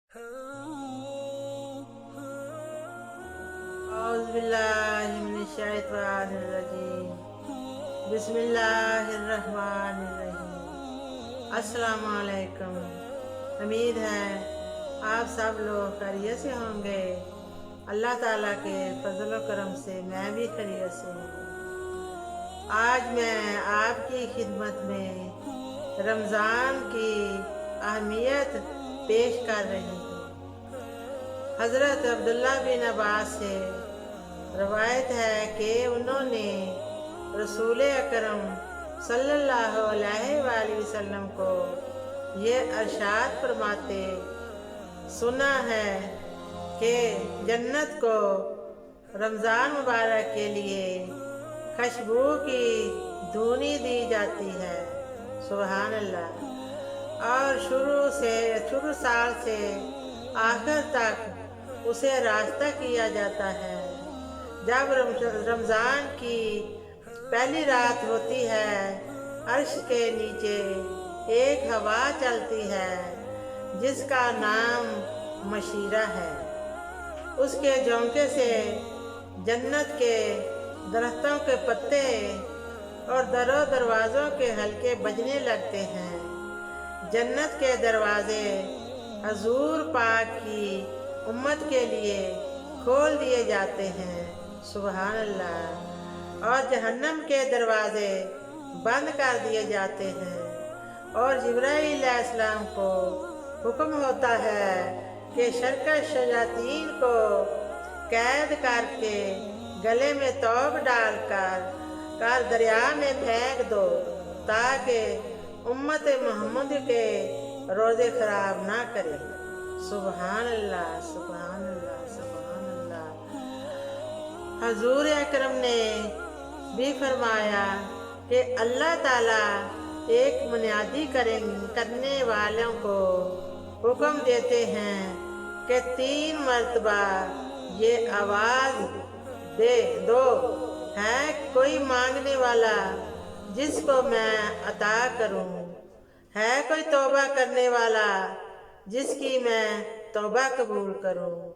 औज़ुबिल्लाहिमिनश्शैतानिर्रजीम बिस्मिल्लाहिर्रहमानिर्रहीम। अस्सलामु अलैकुम। उम्मीद है आप सब लोग खैरियत से होंगे। अल्लाह ताला के फजल करम से मैं भी खैरियत से हूँ। आज मैं आपकी खिदमत में रमज़ान की अहमियत पेश कर रही हूँ। हज़रत अब्दुल्ला बिन अब्बास से रवायत है कि उन्होंने रसूल अकरम सल्लल्लाहु अलैहि वसल्लम को ये इरशाद फरमाते सुना है कि जन्नत को रमज़ान मुबारक के लिए खुशबू की धूनी दी जाती है। सुभान अल्लाह। और शुरू साल से आखिर तक उसे रास्ता किया जाता है। जब रमज़ान की पहली रात होती है, अर्श के नीचे एक हवा चलती है जिसका नाम मशीरा है। उसके झोंके से जन्नत के दरख्तों के पत्ते और दरों दरवाज़ों के हल्के बजने लगते हैं। जन्नत के दरवाजे हजूर पाक की उम्मत के लिए खोल दिए जाते हैं। सुभान अल्लाह। और जहन्नम के दरवाजे बंद कर दिए जाते हैं और जिब्राईल अलैहिस्सलाम को हुक्म होता है कि शरकश शयातीन को कैद करके गले में तौब डालकर दरिया में फेंक दो ताकि उम्मत मोहम्मद के रोज़े खराब ना करे। सुभान अल्लाह, सुभान अल्लाह, सुभान अल्लाह। हजूर अकरम ने भी फरमाया कि अल्लाह ताला एक मुनादी करने वालों को हुक्म देते हैं कि 3 मरतबा ये आवाज़ दे दो, है कोई मांगने वाला जिसको मैं अता करूं, है कोई तौबा करने वाला जिसकी मैं तौबा कबूल करूं।